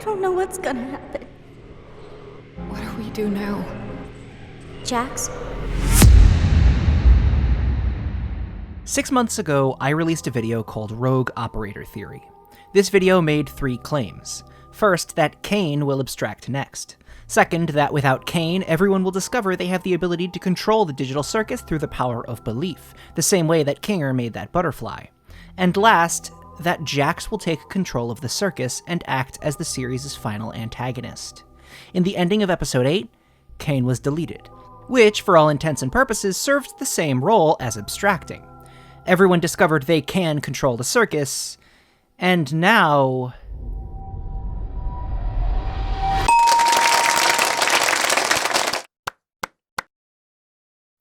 don't know what's gonna happen. What do we do now? Jax? 6 months ago, I released a video called Rogue Operator Theory. This video made 3 claims. First, that Kane will abstract next. Second, that without Kane, everyone will discover they have the ability to control the digital circus through the power of belief, the same way that Kinger made that butterfly. And last, that Jax will take control of the circus and act as the series' final antagonist. In the ending of episode 8, Kane was deleted, which, for all intents and purposes, served the same role as abstracting. Everyone discovered they can control the circus, and now...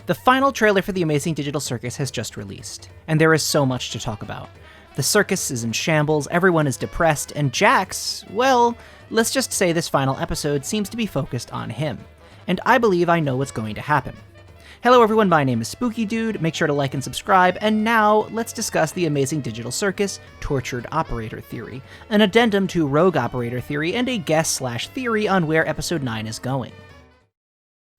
The final trailer for the Amazing Digital Circus has just released, and there is so much to talk about. The circus is in shambles, everyone is depressed, and Jax, well, let's just say this final episode seems to be focused on him. And I believe I know what's going to happen. Hello everyone, my name is Spookydood, make sure to like and subscribe, and now let's discuss the Amazing Digital Circus Tortured Operator Theory, an addendum to Rogue Operator Theory, and a guess/theory on where episode 9 is going.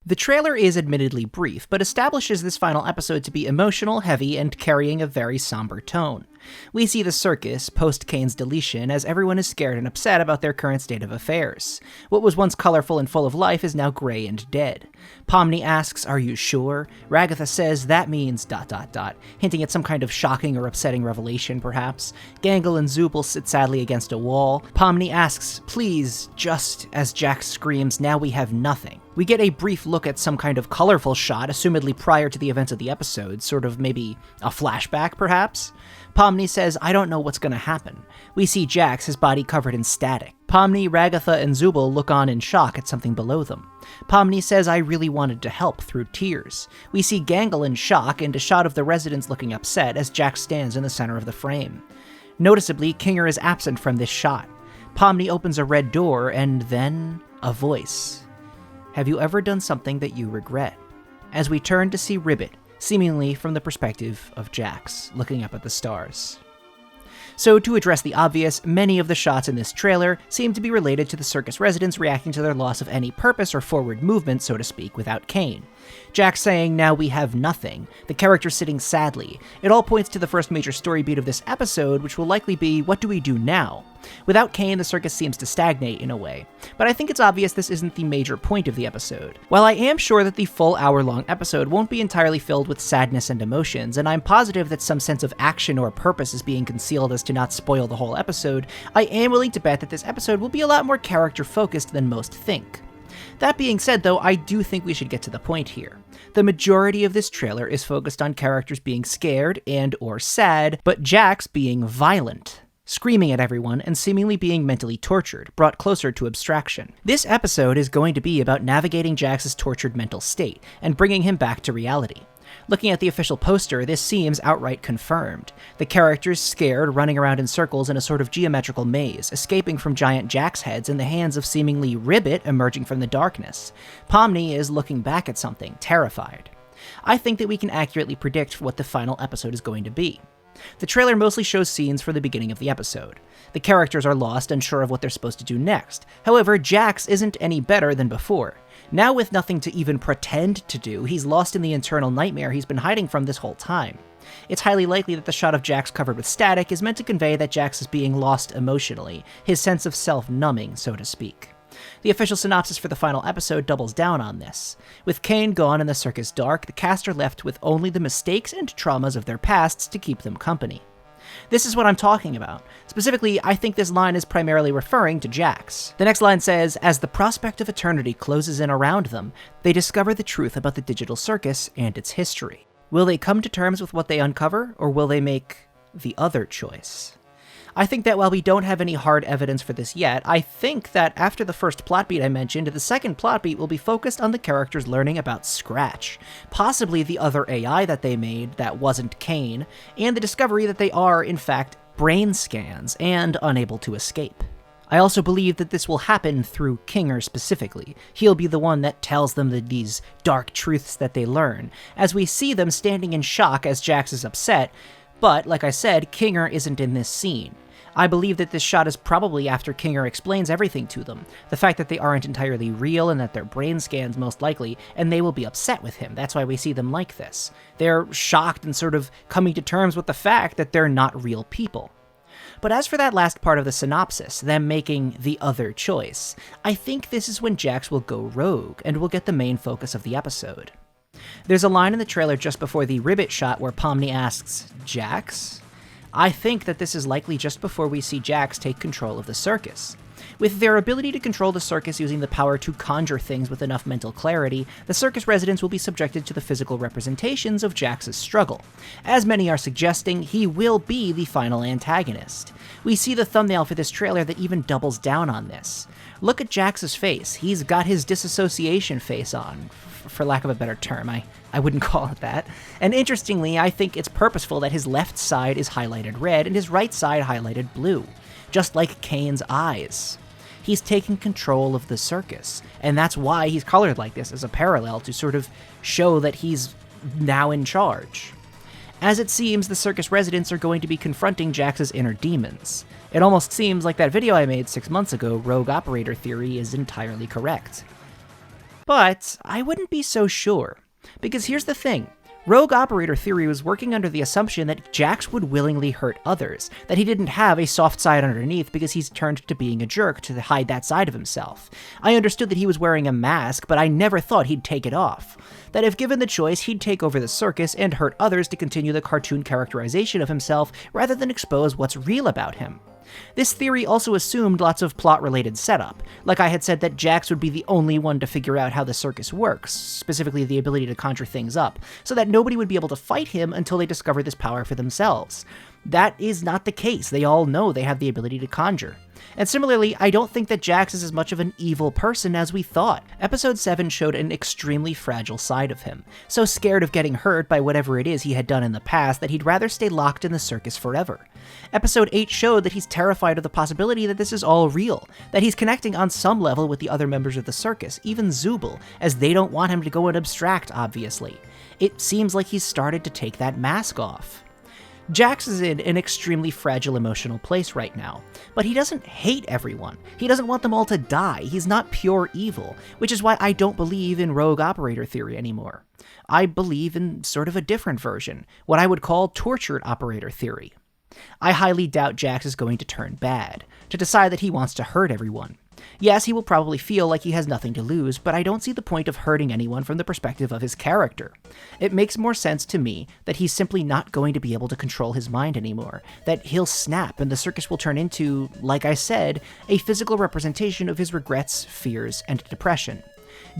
The trailer is admittedly brief, but establishes this final episode to be emotional, heavy, and carrying a very somber tone. We see the circus, post-Kane's deletion, as everyone is scared and upset about their current state of affairs. What was once colorful and full of life is now gray and dead. Pomni asks, "Are you sure?" Ragatha says, "That means ... hinting at some kind of shocking or upsetting revelation, perhaps. Gangle and Zooble sit sadly against a wall. Pomni asks, "Please," just as Jax screams, "Now we have nothing." We get a brief look at some kind of colorful shot, assumedly prior to the events of the episode, sort of maybe a flashback, perhaps? Pomni says, "I don't know what's gonna happen." We see Jax, his body covered in static. Pomni, Ragatha, and Zooble look on in shock at something below them. Pomni says, "I really wanted to help," through tears. We see Gangle in shock and a shot of the residents looking upset as Jax stands in the center of the frame. Noticeably, Kinger is absent from this shot. Pomni opens a red door and then a voice. "Have you ever done something that you regret?" As we turn to see Ribbit, seemingly from the perspective of Jax, looking up at the stars. So to address the obvious, many of the shots in this trailer seem to be related to the circus residents reacting to their loss of any purpose or forward movement, so to speak, without Kane. Jax saying, "Now we have nothing," the character sitting sadly. It all points to the first major story beat of this episode, which will likely be, what do we do now? Without Kane, the circus seems to stagnate in a way, but I think it's obvious this isn't the major point of the episode. While I am sure that the full hour-long episode won't be entirely filled with sadness and emotions, and I'm positive that some sense of action or purpose is being concealed as to not spoil the whole episode, I am willing to bet that this episode will be a lot more character-focused than most think. That being said, though, I do think we should get to the point here. The majority of this trailer is focused on characters being scared and or sad, but Jax being violent, screaming at everyone, and seemingly being mentally tortured, brought closer to abstraction. This episode is going to be about navigating Jax's tortured mental state, and bringing him back to reality. Looking at the official poster, this seems outright confirmed. The characters scared, running around in circles in a sort of geometrical maze, escaping from giant Jax heads in the hands of seemingly Ribbit emerging from the darkness. Pomni is looking back at something, terrified. I think that we can accurately predict what the final episode is going to be. The trailer mostly shows scenes from the beginning of the episode. The characters are lost, unsure of what they're supposed to do next. However, Jax isn't any better than before. Now with nothing to even pretend to do, he's lost in the internal nightmare he's been hiding from this whole time. It's highly likely that the shot of Jax covered with static is meant to convey that Jax is being lost emotionally, his sense of self numbing, so to speak. The official synopsis for the final episode doubles down on this. With Kane gone and the circus dark, the cast are left with only the mistakes and traumas of their pasts to keep them company. This is what I'm talking about. Specifically, I think this line is primarily referring to Jax. The next line says, "As the prospect of eternity closes in around them, they discover the truth about the digital circus and its history. Will they come to terms with what they uncover, or will they make the other choice?" I think that while we don't have any hard evidence for this yet, I think that after the first plot beat I mentioned, the second plot beat will be focused on the characters learning about Scratch, possibly the other AI that they made that wasn't Kane, and the discovery that they are, in fact, brain scans and unable to escape. I also believe that this will happen through Kinger specifically. He'll be the one that tells them these dark truths that they learn, as we see them standing in shock as Jax is upset, but, like I said, Kinger isn't in this scene. I believe that this shot is probably after Kinger explains everything to them, the fact that they aren't entirely real and that they're brain scans most likely, and they will be upset with him. That's why we see them like this. They're shocked and sort of coming to terms with the fact that they're not real people. But as for that last part of the synopsis, them making the other choice, I think this is when Jax will go rogue and will get the main focus of the episode. There's a line in the trailer just before the ribbit shot where Pomni asks, "Jax?" I think that this is likely just before we see Jax take control of the circus. With their ability to control the circus using the power to conjure things with enough mental clarity, the circus residents will be subjected to the physical representations of Jax's struggle. As many are suggesting, he will be the final antagonist. We see the thumbnail for this trailer that even doubles down on this. Look at Jax's face. He's got his disassociation face on, for lack of a better term. I wouldn't call it that. And interestingly, I think it's purposeful that his left side is highlighted red and his right side highlighted blue, just like Kane's eyes. He's taking control of the circus, and that's why he's colored like this, as a parallel to sort of show that he's now in charge. As it seems, the circus residents are going to be confronting Jax's inner demons. It almost seems like that video I made 6 months ago, Rogue Operator Theory, is entirely correct. But I wouldn't be so sure, because here's the thing. Rogue Operator Theory was working under the assumption that Jax would willingly hurt others, that he didn't have a soft side underneath because he's turned to being a jerk to hide that side of himself. I understood that he was wearing a mask, but I never thought he'd take it off. That if given the choice, he'd take over the circus and hurt others to continue the cartoon characterization of himself rather than expose what's real about him. This theory also assumed lots of plot-related setup, like I had said that Jax would be the only one to figure out how the circus works, specifically the ability to conjure things up, so that nobody would be able to fight him until they discover this power for themselves. That is not the case. They all know they have the ability to conjure. And similarly, I don't think that Jax is as much of an evil person as we thought. Episode 7 showed an extremely fragile side of him, so scared of getting hurt by whatever it is he had done in the past that he'd rather stay locked in the circus forever. Episode 8 showed that he's terrified of the possibility that this is all real, that he's connecting on some level with the other members of the circus, even Zubul, as they don't want him to go and abstract, obviously. It seems like he's started to take that mask off. Jax is in an extremely fragile emotional place right now, but he doesn't hate everyone. He doesn't want them all to die. He's not pure evil, which is why I don't believe in Rogue Operator Theory anymore. I believe in sort of a different version, what I would call Tortured Operator Theory. I highly doubt Jax is going to turn bad, to decide that he wants to hurt everyone. Yes, he will probably feel like he has nothing to lose, but I don't see the point of hurting anyone from the perspective of his character. It makes more sense to me that he's simply not going to be able to control his mind anymore, that he'll snap and the circus will turn into, like I said, a physical representation of his regrets, fears, and depression.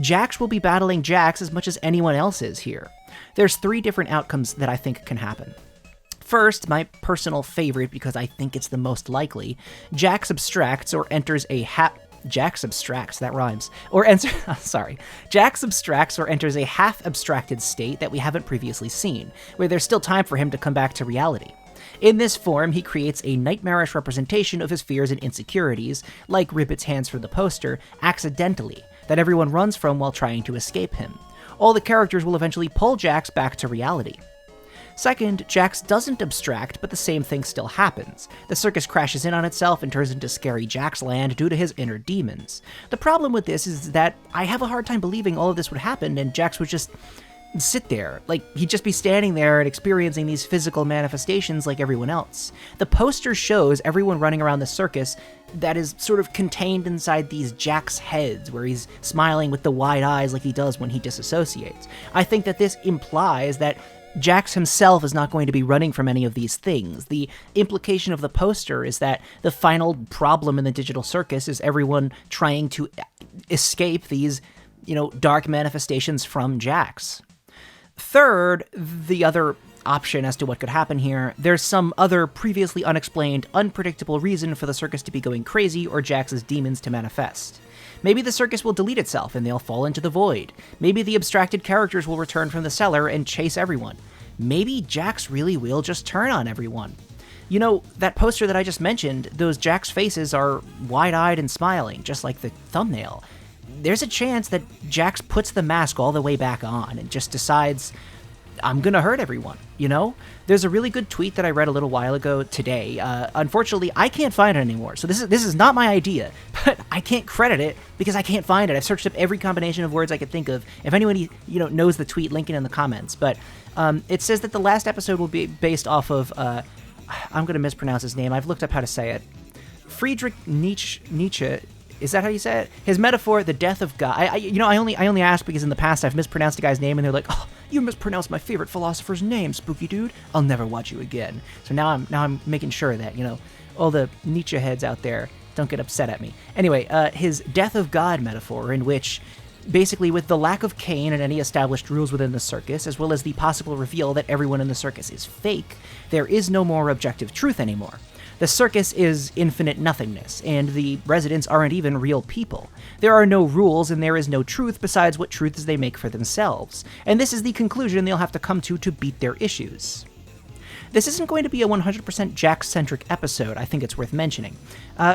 Jax will be battling Jax as much as anyone else is here. There's 3 different outcomes that I think can happen. First, my personal favorite because I think it's the most likely, Jax abstracts or enters a Jax abstracts, that rhymes. Jax abstracts or enters a half-abstracted state that we haven't previously seen, where there's still time for him to come back to reality. In this form, he creates a nightmarish representation of his fears and insecurities, like Ribbit's hands from the poster, accidentally, that everyone runs from while trying to escape him. All the characters will eventually pull Jax back to reality. Second, Jax doesn't abstract, but the same thing still happens. The circus crashes in on itself and turns into scary Jax land due to his inner demons. The problem with this is that I have a hard time believing all of this would happen and Jax would just sit there. Like, he'd just be standing there and experiencing these physical manifestations like everyone else. The poster shows everyone running around the circus that is sort of contained inside these Jax heads, where he's smiling with the wide eyes like he does when he disassociates. I think that this implies that Jax himself is not going to be running from any of these things. The implication of the poster is that the final problem in the digital circus is everyone trying to escape these, dark manifestations from Jax. Third, the other option as to what could happen here, there's some other previously unexplained, unpredictable reason for the circus to be going crazy or Jax's demons to manifest. Maybe the circus will delete itself and they'll fall into the void. Maybe the abstracted characters will return from the cellar and chase everyone. Maybe Jax really will just turn on everyone. That poster that I just mentioned, those Jax faces are wide-eyed and smiling, just like the thumbnail. There's a chance that Jax puts the mask all the way back on and just decides, I'm gonna hurt everyone, you know? There's a really good tweet that I read a little while ago today. Unfortunately, I can't find it anymore, so this is not my idea, but I can't credit it because I can't find it. I've searched up every combination of words I could think of. If anyone knows the tweet, link it in the comments. But it says that the last episode will be based off of I'm gonna mispronounce his name. I've looked up how to say it. Friedrich Nietzsche. Is that how you say it? His metaphor, the death of God. I only ask because in the past I've mispronounced a guy's name and they're like, oh, you mispronounced my favorite philosopher's name, Spookydood. I'll never watch you again. So now I'm making sure that, all the Nietzsche heads out there don't get upset at me. Anyway, his death of God metaphor, in which basically with the lack of Cain and any established rules within the circus, as well as the possible reveal that everyone in the circus is fake, there is no more objective truth anymore. The circus is infinite nothingness, and the residents aren't even real people. There are no rules, and there is no truth besides what truths they make for themselves. And this is the conclusion they'll have to come to beat their issues. This isn't going to be a 100% Jax-centric episode, I think it's worth mentioning.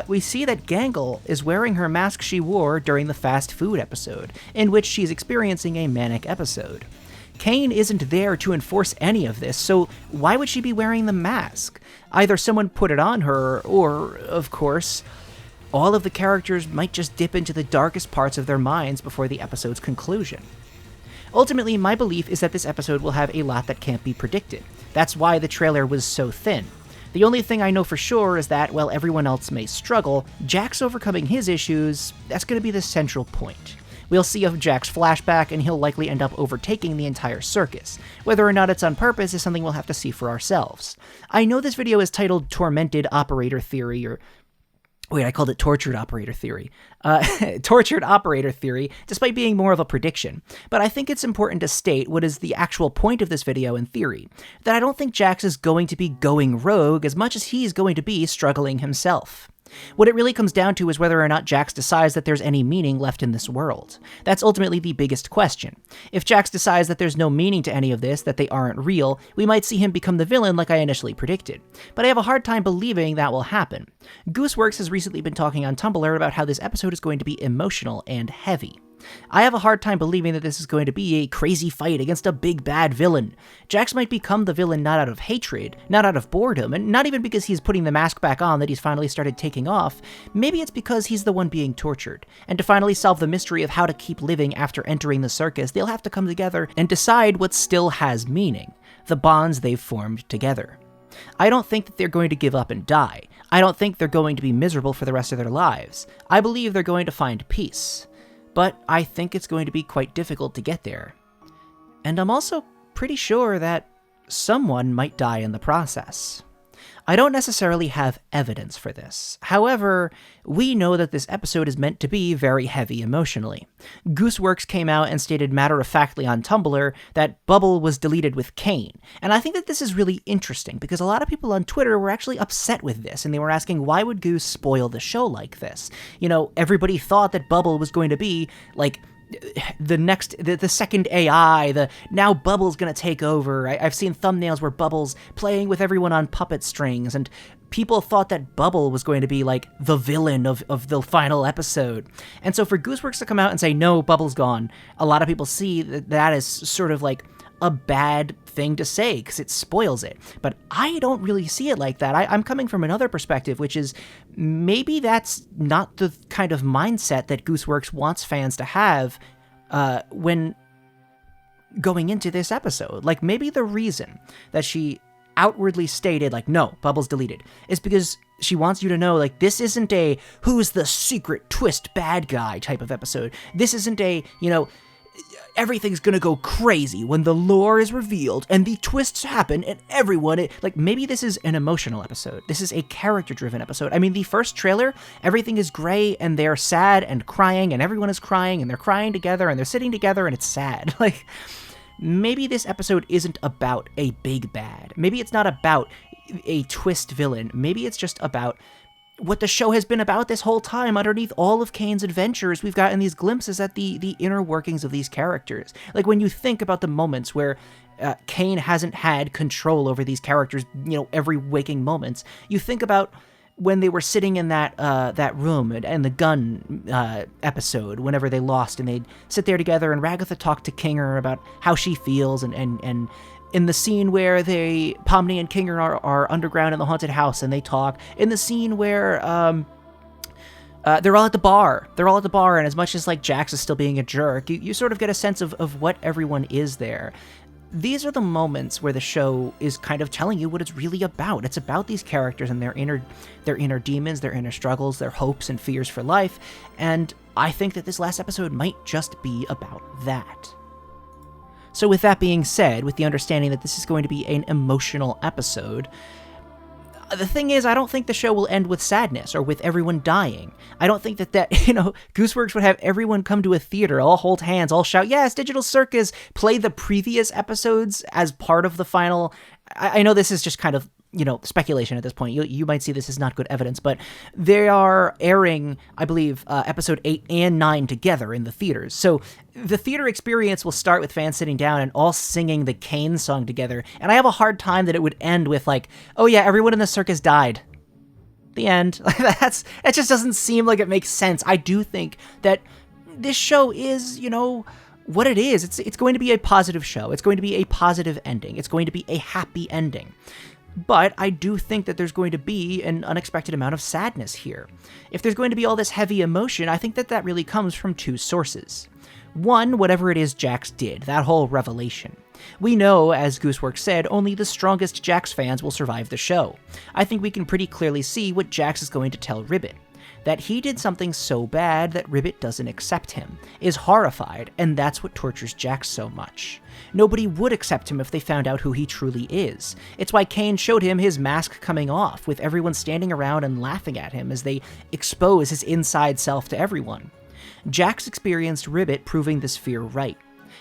We see that Gangle is wearing her mask she wore during the fast food episode, in which she's experiencing a manic episode. Cain isn't there to enforce any of this, so why would she be wearing the mask? Either someone put it on her, or, of course, all of the characters might just dip into the darkest parts of their minds before the episode's conclusion. Ultimately, my belief is that this episode will have a lot that can't be predicted. That's why the trailer was so thin. The only thing I know for sure is that, while everyone else may struggle, Jax overcoming his issues, that's going to be the central point. We'll see a Jax flashback, and he'll likely end up overtaking the entire circus. Whether or not it's on purpose is something we'll have to see for ourselves. I know this video is titled Tormented Operator Theory, or... wait, I called it Tortured Operator Theory. Tortured Operator Theory, despite being more of a prediction. But I think it's important to state what is the actual point of this video in theory. That I don't think Jax is going to be going rogue as much as he's going to be struggling himself. What it really comes down to is whether or not Jax decides that there's any meaning left in this world. That's ultimately the biggest question. If Jax decides that there's no meaning to any of this, that they aren't real, we might see him become the villain like I initially predicted. But I have a hard time believing that will happen. Gooseworx has recently been talking on Tumblr about how this episode is going to be emotional and heavy. I have a hard time believing that this is going to be a crazy fight against a big bad villain. Jax might become the villain not out of hatred, not out of boredom, and not even because he's putting the mask back on that he's finally started taking off. Maybe it's because he's the one being tortured. And to finally solve the mystery of how to keep living after entering the circus, they'll have to come together and decide what still has meaning, the bonds they've formed together. I don't think that they're going to give up and die. I don't think they're going to be miserable for the rest of their lives. I believe they're going to find peace. But I think it's going to be quite difficult to get there. And I'm also pretty sure that someone might die in the process. I don't necessarily have evidence for this. However, we know that this episode is meant to be very heavy emotionally. Gooseworx came out and stated matter-of-factly on Tumblr that Bubble was deleted with Cain. And I think that this is really interesting because a lot of people on Twitter were actually upset with this, and they were asking, why would Goose spoil the show like this? Everybody thought that Bubble was going to be, like, the second AI, now Bubble's gonna take over. I've seen thumbnails where Bubble's playing with everyone on puppet strings, and people thought that Bubble was going to be like the villain of the final episode. And so for Gooseworx to come out and say, no, Bubble's gone, a lot of people see that as sort of like a bad thing to say because it spoils it. But I don't really see it like that. I'm coming from another perspective, which is maybe that's not the kind of mindset that Gooseworx wants fans to have when going into this episode. Like, maybe the reason that she outwardly stated, like, no, Bubble's deleted, is because she wants you to know, like, this isn't a who's the secret twist bad guy type of episode. This isn't a, everything's gonna go crazy when the lore is revealed and the twists happen and everyone... Like, maybe this is an emotional episode. This is a character-driven episode. I mean, the first trailer, everything is gray and they're sad and crying and everyone is crying and they're crying together and they're sitting together and it's sad. Like, maybe this episode isn't about a big bad. Maybe it's not about a twist villain. Maybe it's just about what the show has been about this whole time. Underneath all of Cain's adventures, we've gotten these glimpses at the inner workings of these characters. Like, when you think about the moments where Cain hasn't had control over these characters, every waking moments, you think about when they were sitting in that room and the gun episode, whenever they lost, and they'd sit there together, and Ragatha talked to Kinger about how she feels, and in the scene where Pomni and Kinger are underground in the haunted house and they talk, in the scene where they're all at the bar. And as much as like Jax is still being a jerk, you sort of get a sense of what everyone is there. These are the moments where the show is kind of telling you what it's really about. It's about these characters and their inner demons, their inner struggles, their hopes and fears for life. And I think that this last episode might just be about that. So with that being said, with the understanding that this is going to be an emotional episode, the thing is, I don't think the show will end with sadness or with everyone dying. I don't think that Gooseworx would have everyone come to a theater, all hold hands, all shout, yes, Digital Circus, play the previous episodes as part of the final. I know this is just kind of, speculation at this point. You might see this as not good evidence, but they are airing, I believe, episode 8 and 9 together in the theaters. So the theater experience will start with fans sitting down and all singing the Kane song together. And I have a hard time that it would end with like, oh yeah, everyone in the circus died. The end. That just doesn't seem like it makes sense. I do think that this show is, what it is. It's going to be a positive show. It's going to be a positive ending. It's going to be a happy ending. But I do think that there's going to be an unexpected amount of sadness here. If there's going to be all this heavy emotion, I think that really comes from two sources. One, whatever it is Jax did, that whole revelation. We know, as Gooseworx said, only the strongest Jax fans will survive the show. I think we can pretty clearly see what Jax is going to tell Ribbit. That he did something so bad that Ribbit doesn't accept him, is horrified, and that's what tortures Jax so much. Nobody would accept him if they found out who he truly is. It's why Kane showed him his mask coming off, with everyone standing around and laughing at him as they expose his inside self to everyone. Jax experienced Ribbit proving this fear right,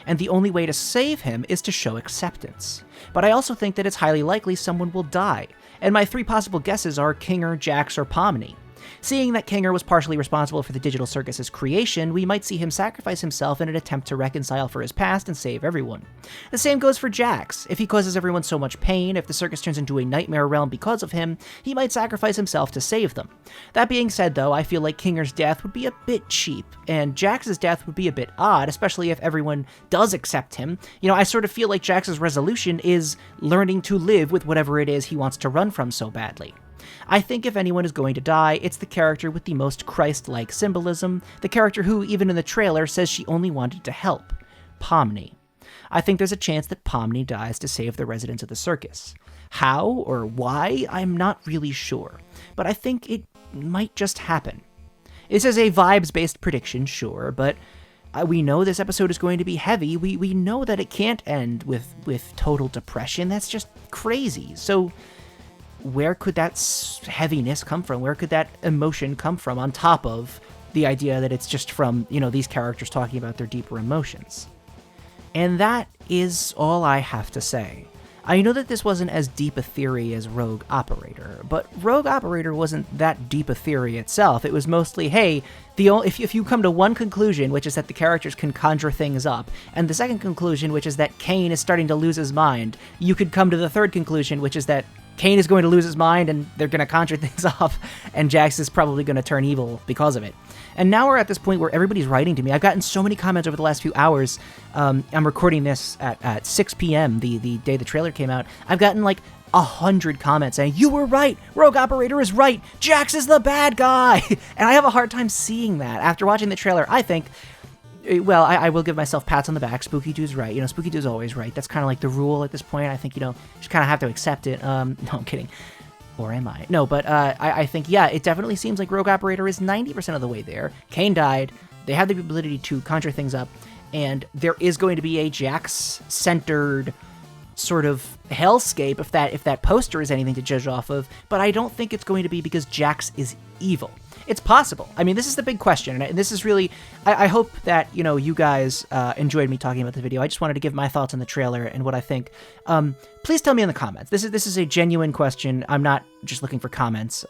and the only way to save him is to show acceptance. But I also think that it's highly likely someone will die, and my 3 possible guesses are Kinger, Jax, or Pomni. Seeing that Kinger was partially responsible for the Digital Circus's creation, we might see him sacrifice himself in an attempt to reconcile for his past and save everyone. The same goes for Jax. If he causes everyone so much pain, if the circus turns into a nightmare realm because of him, he might sacrifice himself to save them. That being said, though, I feel like Kinger's death would be a bit cheap, and Jax's death would be a bit odd, especially if everyone does accept him. I sort of feel like Jax's resolution is learning to live with whatever it is he wants to run from so badly. I think if anyone is going to die, it's the character with the most Christ-like symbolism, the character who, even in the trailer, says she only wanted to help, Pomni. I think there's a chance that Pomni dies to save the residents of the circus. How or why, I'm not really sure, but I think it might just happen. This is a vibes-based prediction, sure, but we know this episode is going to be heavy. We know that it can't end with total depression. That's just crazy. So where could that heaviness come from? Where could that emotion come from on top of the idea that it's just from, these characters talking about their deeper emotions? And that is all I have to say. I know that this wasn't as deep a theory as Rogue Operator, but Rogue Operator wasn't that deep a theory itself. It was mostly, hey, if you come to one conclusion, which is that the characters can conjure things up, and the second conclusion, which is that Kane is starting to lose his mind, you could come to the third conclusion, which is that Kane is going to lose his mind and they're going to conjure things up, and Jax is probably going to turn evil because of it. And now we're at this point where everybody's writing to me. I've gotten so many comments over the last few hours. I'm recording this at 6 p.m., the day the trailer came out. I've gotten like 100 comments saying, you were right, Rogue Operator is right, Jax is the bad guy. And I have a hard time seeing that. After watching the trailer, I think, well, I will give myself pats on the back. Spookydood's right. Spookydood's always right. That's kind of like the rule at this point. I think, just kind of have to accept it. No, I'm kidding. Or am I? No, but I think, yeah, it definitely seems like Rogue Operator is 90% of the way there. Kane died. They have the ability to conjure things up. And there is going to be a Jax-centered sort of hellscape if that poster is anything to judge off of. But I don't think it's going to be because Jax is evil. It's possible. I mean, this is the big question, and this is really, I hope that, you guys enjoyed me talking about the video. I just wanted to give my thoughts on the trailer and what I think. Please tell me in the comments. This is a genuine question. I'm not just looking for comments.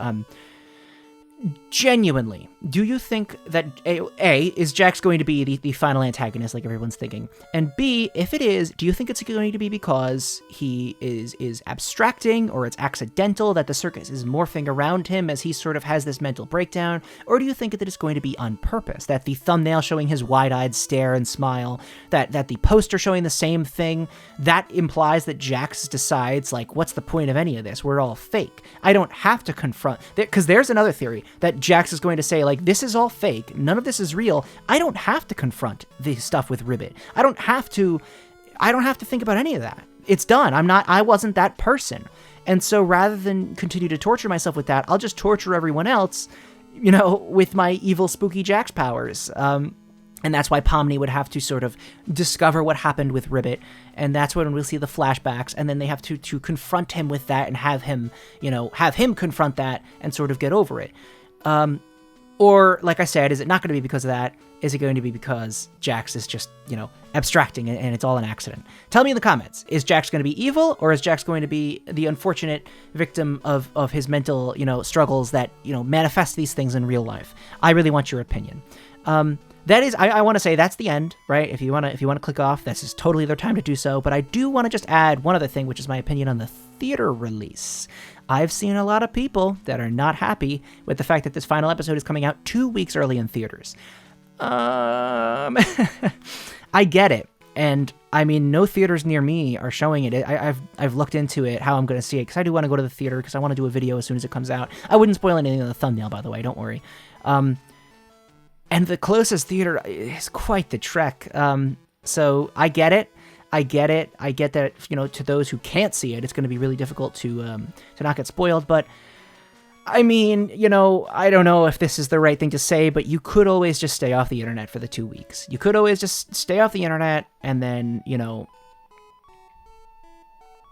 genuinely, do you think that A, is Jax going to be the final antagonist like everyone's thinking? And B, if it is, do you think it's going to be because he is abstracting, or it's accidental that the circus is morphing around him as he sort of has this mental breakdown? Or do you think that it's going to be on purpose, that the thumbnail showing his wide-eyed stare and smile, that the poster showing the same thing, that implies that Jax decides, like, what's the point of any of this? We're all fake. I don't have to confront, because there's another theory that Jax is going to say, like, this is all fake, none of this is real. I don't have to confront the stuff with Ribbit. I don't have to think about any of that. It's done. I wasn't that person. And so rather than continue to torture myself with that, I'll just torture everyone else, with my evil spooky Jax powers. And that's why Pomni would have to sort of discover what happened with Ribbit, and that's when we'll see the flashbacks, and then they have to confront him with that and have him confront that and sort of get over it. Or, like I said, is it not going to be because of that? Is it going to be because Jax is just, abstracting and it's all an accident? Tell me in the comments. Is Jax going to be evil, or is Jax going to be the unfortunate victim of his mental, struggles that, manifest these things in real life? I really want your opinion. That is, I want to say that's the end, right? If you want to click off, this is totally their time to do so. But I do want to just add one other thing, which is my opinion on the theater release. I've seen a lot of people that are not happy with the fact that this final episode is coming out 2 weeks early in theaters. I get it. And I mean, no theaters near me are showing it. I've looked into it, how I'm going to see it, because I do want to go to the theater, because I want to do a video as soon as it comes out. I wouldn't spoil anything on the thumbnail, by the way, don't worry. And the closest theater is quite the trek. So I get it. I get that, to those who can't see it, it's going to be really difficult to not get spoiled. But I mean, I don't know if this is the right thing to say, but you could always just stay off the internet for the 2 weeks. You could always just stay off the internet and then,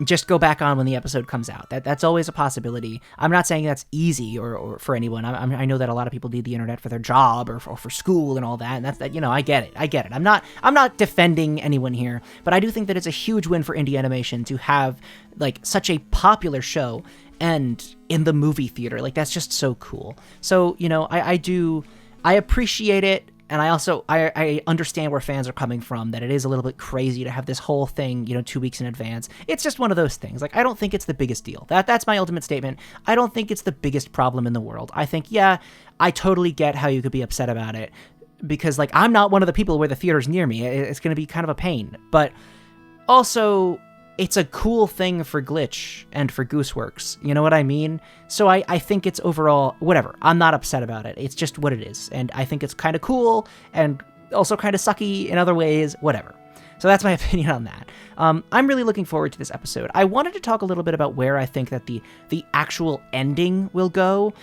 just go back on when the episode comes out. That's always a possibility. I'm not saying that's easy or for anyone. I know that a lot of people need the internet for their job or for school and all that. And that's that. I get it. I'm not defending anyone here, but I do think that it's a huge win for indie animation to have like such a popular show and in the movie theater. Like, that's just so cool. So I appreciate it. And I also, I understand where fans are coming from, that it is a little bit crazy to have this whole thing, 2 weeks in advance. It's just one of those things. Like, I don't think it's the biggest deal. That's my ultimate statement. I don't think it's the biggest problem in the world. I think, yeah, I totally get how you could be upset about it, because, like, I'm not one of the people where the theater's near me. It's going to be kind of a pain. But also, it's a cool thing for Glitch and for Gooseworx. You know what I mean? So I think it's overall, whatever. I'm not upset about it. It's just what it is. And I think it's kind of cool and also kind of sucky in other ways, whatever. So that's my opinion on that. I'm really looking forward to this episode. I wanted to talk a little bit about where I think that the actual ending will go.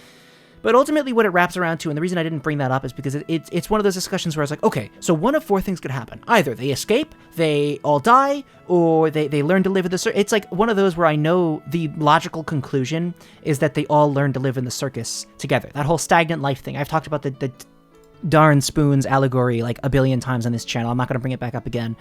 But ultimately what it wraps around to, and the reason I didn't bring that up is because it's one of those discussions where I was like, okay, so one of 4 things could happen. Either they escape, they all die, or they learn to live in the circus. It's like one of those where I know the logical conclusion is that they all learn to live in the circus together. That whole stagnant life thing. I've talked about the darn spoons allegory like a billion times on this channel. I'm not going to bring it back up again.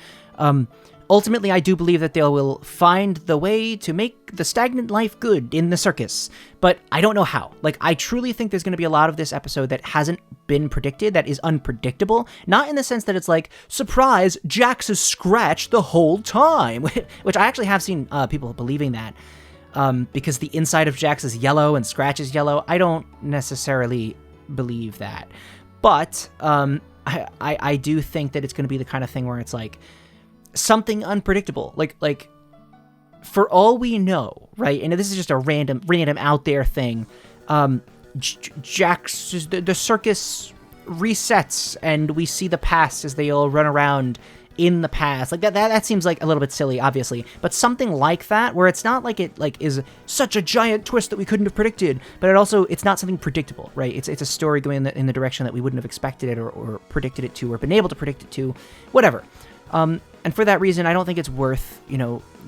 Ultimately, I do believe that they will find the way to make the stagnant life good in the circus, but I don't know how. Like, I truly think there's going to be a lot of this episode that hasn't been predicted, that is unpredictable, not in the sense that it's like, surprise, Jax is Scratch the whole time, which I actually have seen people believing that, because the inside of Jax is yellow and Scratch is yellow. I don't necessarily believe that, but I do think that it's going to be the kind of thing where it's like, something unpredictable, like for all we know, right? And this is just a random out there thing. Jax, the circus resets, and we see the past as they all run around in the past. Like that seems like a little bit silly, obviously, but something like that, where it's not like it like is such a giant twist that we couldn't have predicted, but it's not something predictable, right? It's a story going in the direction that we wouldn't have expected it or predicted it to, or been able to predict it to, whatever. And for that reason, I don't think it's worth,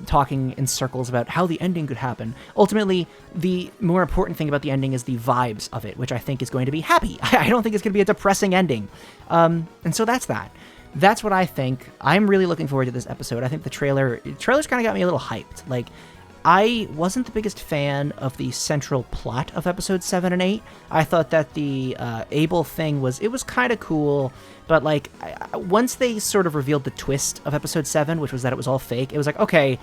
talking in circles about how the ending could happen. Ultimately, the more important thing about the ending is the vibes of it, which I think is going to be happy. I don't think it's going to be a depressing ending. And so that's that. That's what I think. I'm really looking forward to this episode. I think the trailer's kind of got me a little hyped. Like, I wasn't the biggest fan of the central plot of episodes 7 and 8. I thought that the Abel thing was kind of cool, but like once they sort of revealed the twist of episode 7, which was that it was all fake, it was like, okay,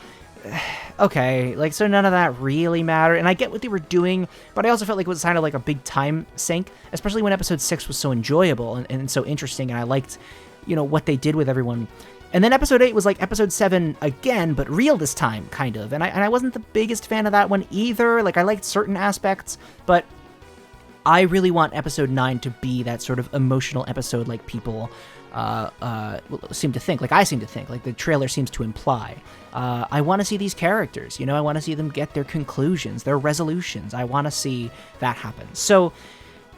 like, so none of that really mattered. And I get what they were doing, but I also felt like it was kind of like a big time sink, especially when episode 6 was so enjoyable and so interesting, and I liked, what they did with everyone. And then episode 8 was like episode 7 again, but real this time, kind of. And I wasn't the biggest fan of that one either. Like, I liked certain aspects, but I really want episode 9 to be that sort of emotional episode like people seem to think, like I seem to think, like the trailer seems to imply. I want to see these characters, I want to see them get their conclusions, their resolutions. I want to see that happen. So,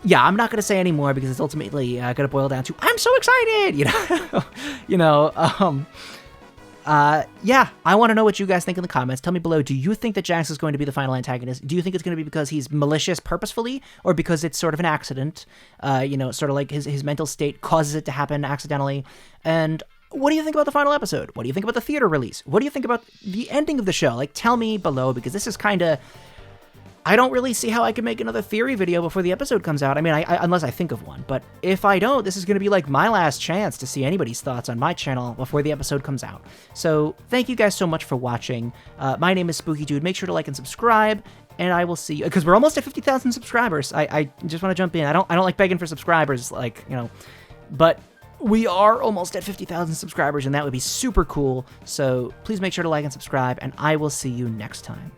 yeah, I'm not going to say any more because it's ultimately going to boil down to, I'm so excited, yeah, I want to know what you guys think in the comments. Tell me below, do you think that Jax is going to be the final antagonist? Do you think it's going to be because he's malicious purposefully, or because it's sort of an accident? Sort of like his mental state causes it to happen accidentally. And what do you think about the final episode? What do you think about the theater release? What do you think about the ending of the show? Like, tell me below, because this is kind of... I don't really see how I can make another theory video before the episode comes out. I mean, unless I think of one. But if I don't, this is going to be like my last chance to see anybody's thoughts on my channel before the episode comes out. So thank you guys so much for watching. My name is Spookydood. Make sure to like and subscribe, and I will see you, because we're almost at 50,000 subscribers. I just want to jump in. I don't like begging for subscribers, but we are almost at 50,000 subscribers, and that would be super cool. So please make sure to like and subscribe, and I will see you next time.